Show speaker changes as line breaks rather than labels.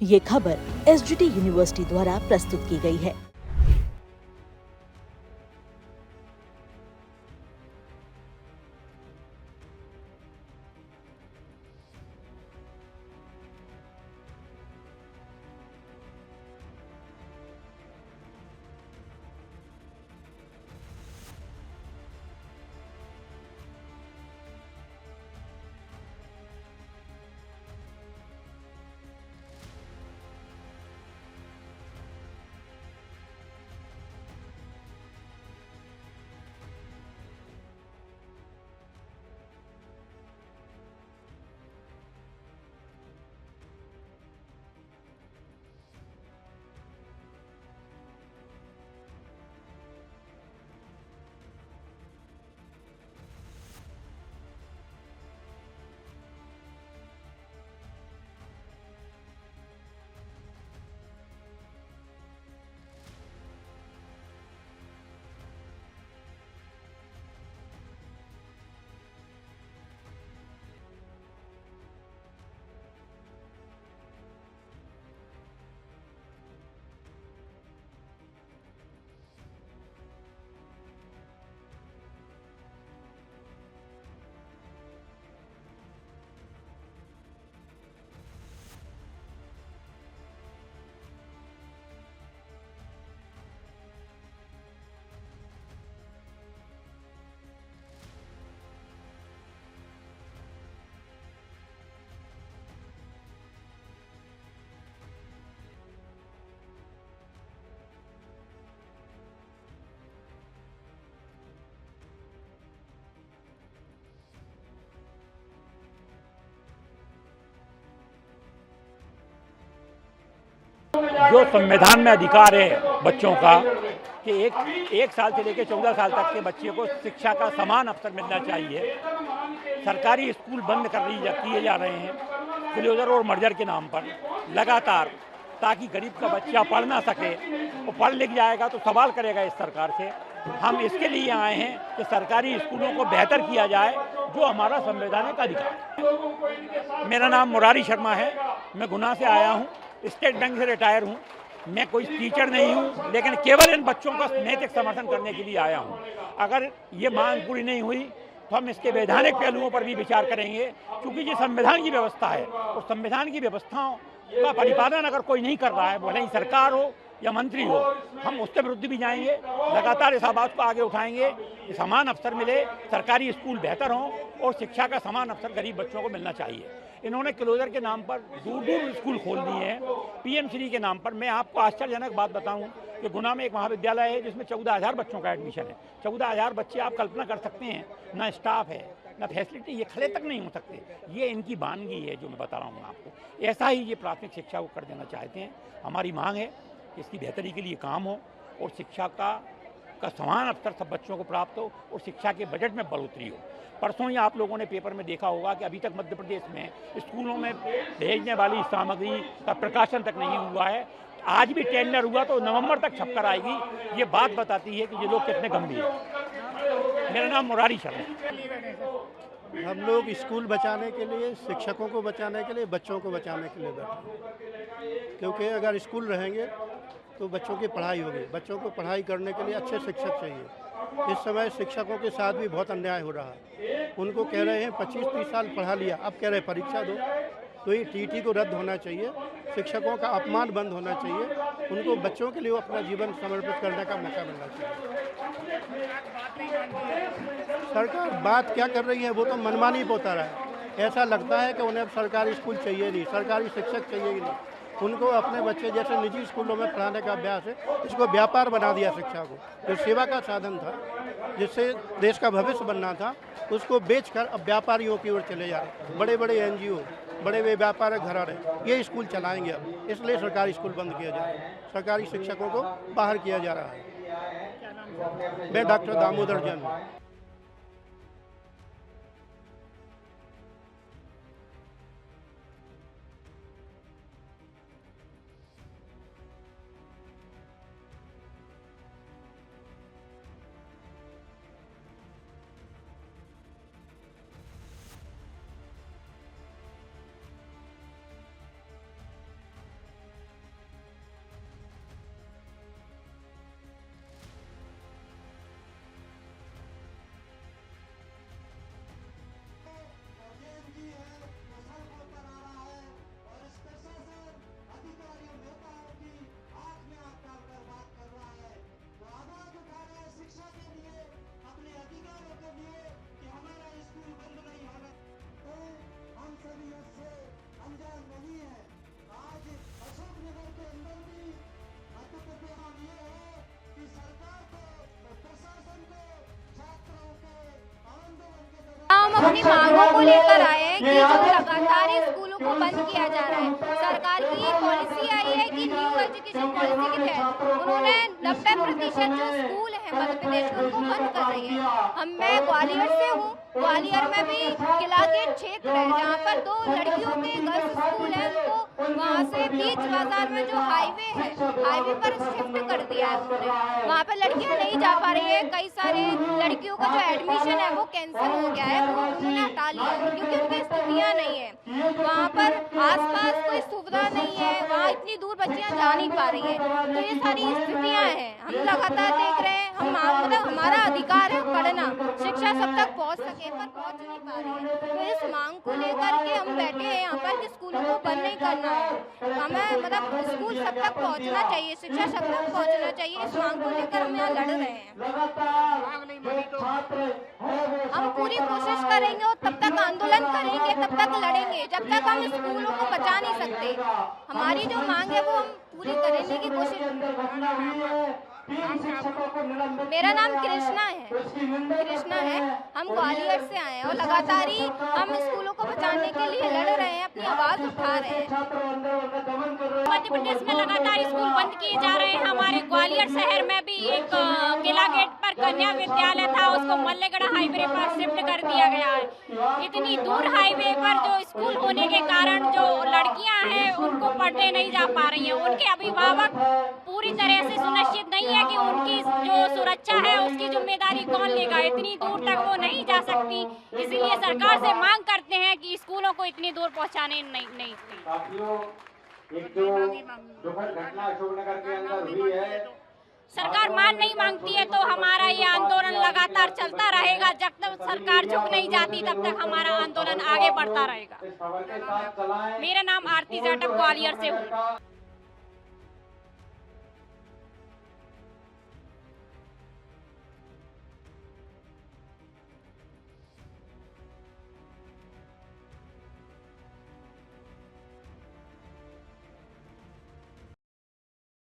ये खबर SGT university द्वारा प्रस्तुत की गई है।
जो संविधान में अधिकार है बच्चों का कि एक साल से लेकर 14 साल तक के बच्चे को शिक्षा का समान अवसर मिलना चाहिए। सरकारी स्कूल बंद किए जा रहे हैं क्लोजर और मर्जर के नाम पर लगातार, ताकि गरीब का बच्चा पढ़ ना सके। वो पढ़ लिख जाएगा तो सवाल करेगा इस सरकार से। हम इसके लिए आए हैं कि सरकारी स्कूलों को बेहतर किया जाए, जो हमारा संवैधानिक अधिकार है। मेरा नाम मुरारी शर्मा है, मैं गुना से आया हूँ, स्टेट बैंक से रिटायर हूँ। मैं कोई टीचर नहीं हूँ, लेकिन केवल इन बच्चों का नैतिक समर्थन करने के लिए आया हूँ। अगर ये मांग पूरी नहीं हुई तो हम इसके वैधानिक पहलुओं पर भी विचार करेंगे, क्योंकि ये संविधान की व्यवस्था है और संविधान की व्यवस्थाओं का परिपालन अगर कोई नहीं कर रहा है, भले ही सरकार हो या मंत्री हो, हम उसके विरुद्ध भी जाएंगे। लगातार इस आवाज़ को आगे उठाएंगे कि समान अवसर मिले, सरकारी स्कूल बेहतर हों और शिक्षा का समान अवसर गरीब बच्चों को मिलना चाहिए। इन्होंने क्लोजर के नाम पर दूर दूर स्कूल खोल दिए हैं, पीएमश्री के नाम पर। मैं आपको आश्चर्यजनक बात बताऊं कि गुना में एक महाविद्यालय है जिसमें 14,000 बच्चों का एडमिशन है। 14,000 बच्चे, आप कल्पना कर सकते हैं, ना स्टाफ है ना फैसिलिटी, ये खड़े तक नहीं हो सकते। ये इनकी वानगी है जो मैं बता रहा हूँ आपको। ऐसा ही ये प्राथमिक शिक्षा को कर देना चाहते हैं। हमारी मांग है कि इसकी बेहतरी के लिए काम हो और शिक्षा का समान अवसर सब बच्चों को प्राप्त हो और शिक्षा के बजट में बढ़ोतरी हो। परसों ही आप लोगों ने पेपर में देखा होगा कि अभी तक मध्य प्रदेश में स्कूलों में भेजने वाली सामग्री का प्रकाशन तक नहीं हुआ है। आज भी टेंडर हुआ तो नवंबर तक छपकर आएगी। ये बात बताती है कि ये लोग कितने गंभीर हैं। मेरा नाम मुरारी शर्मा है।
हम लोग स्कूल बचाने के लिए, शिक्षकों को बचाने के लिए, बच्चों को बचाने के लिए बैठे, क्योंकि अगर स्कूल रहेंगे तो बच्चों की पढ़ाई होगी। बच्चों को पढ़ाई करने के लिए अच्छे शिक्षक चाहिए। इस समय शिक्षकों के साथ भी बहुत अन्याय हो रहा है। उनको कह रहे हैं 25-30 साल पढ़ा लिया, अब कह रहे हैं परीक्षा दो। तो ये टीटी को रद्द होना चाहिए, शिक्षकों का अपमान बंद होना चाहिए, उनको बच्चों के लिए अपना जीवन समर्पित करने का मौका मिलना चाहिए। सरकार बात क्या कर रही है, वो तो मनमानी पे उतर रहा है। ऐसा लगता है कि उन्हें अब सरकारी स्कूल चाहिए नहीं, सरकारी शिक्षक चाहिए ही नहीं। उनको अपने बच्चे जैसे निजी स्कूलों में पढ़ाने का अभ्यास है। इसको व्यापार बना दिया शिक्षा को, जो सेवा का साधन था, जिससे देश का भविष्य बनना था, उसको बेचकर अब व्यापारियों की ओर चले जा रहे। बड़े बड़े एनजीओ, बड़े बड़े व्यापारिक घराने ये स्कूल चलाएंगे अब, इसलिए सरकारी स्कूल बंद किया जा रहा है। सरकारी शिक्षकों को बाहर किया जा रहा है। मैं डॉक्टर दामोदर जैन हूँ।
अपनी मांगों को लेकर आए हैं कि जो लगातार स्कूलों को बंद किया जा रहा है। सरकार की ये पॉलिसी आई है कि न्यू एजुकेशन पॉलिसी के तहत उन्होंने 90% जो स्कूल है मध्य प्रदेश में उनको बंद कर रही है। मैं ग्वालियर से हूँ, ग्वालियर में भी किला गेट क्षेत्र है जहाँ पर 2 लड़कियों के गर्ल्स स्कूल है, उनको वहाँ से बीच बाजार में जो हाईवे है, हाईवे पर शिफ्ट कर दिया है उन्होंने। वहाँ पर लड़कियाँ नहीं जा पा रही है, कई सारे लड़कियों का जो एडमिशन है वो कैंसिल हो गया है, वो उन्होंने हटा लिया क्योंकि उनकी स्थितियाँ नहीं है। वहाँ पर आसपास कोई सुविधा नहीं है, वहाँ इतनी दूर बच्चियाँ जा नहीं पा रही है। तो ये सारी स्थितियाँ हैं, हम लगातार देख रहे हैं। हम मतलब हमारा अधिकार है पढ़ना, शिक्षा सब तक पहुँच सके पर पहुँच नहीं पा रही है। तो इस मांग को लेकर के हम बैठे हैं यहाँ पर कि स्कूलों को बंद नहीं करना है। हमें मतलब स्कूल सब तक पहुँचना चाहिए, शिक्षा सब तक पहुँचना चाहिए। इस मांग को लेकर हम यहाँ लड़ रहे हैं। हम पूरी कोशिश करेंगे और तब तक आंदोलन करेंगे, तब तक लड़ेंगे जब तक हम स्कूलों को बचा नहीं सकते। हमारी जो मांग है वो हम पूरी करने की कोशिश। मेरा नाम कृष्णा है। हम ग्वालियर से आए हैं और लगातार ही हम स्कूलों को बचाने के लिए लड़ रहे हैं, अपनी आवाज उठा रहे हैं।
मध्य प्रदेश में लगातार स्कूल बंद किए जा रहे हैं। हमारे ग्वालियर शहर में भी एक किला गेट पर कन्या विद्यालय था, उसको मल्लेगढ़ हाईवे पर शिफ्ट कर दिया गया है। इतनी दूर हाईवे पर जो स्कूल होने के कारण जो लड़कियां हैं उनको पढ़ने नहीं जा पा रही हैं। उनके अभिभावक पूरी तरह से सुनिश्चित नहीं है कि उनकी जो सुरक्षा है उसकी जिम्मेदारी कौन लेगा। इतनी दूर तक वो नहीं जा सकती, इसलिए सरकार से मांग करते हैं कि स्कूलों को इतनी दूर पहुंचाने नहीं। सरकार मान नहीं मांगती है तो हमारा ये आंदोलन लगातार चलता रहेगा। जब तक सरकार झुक नहीं जाती तब तक हमारा आंदोलन आगे बढ़ता रहेगा। मेरा नाम आरती जाटव ग्वालियर से हूँ।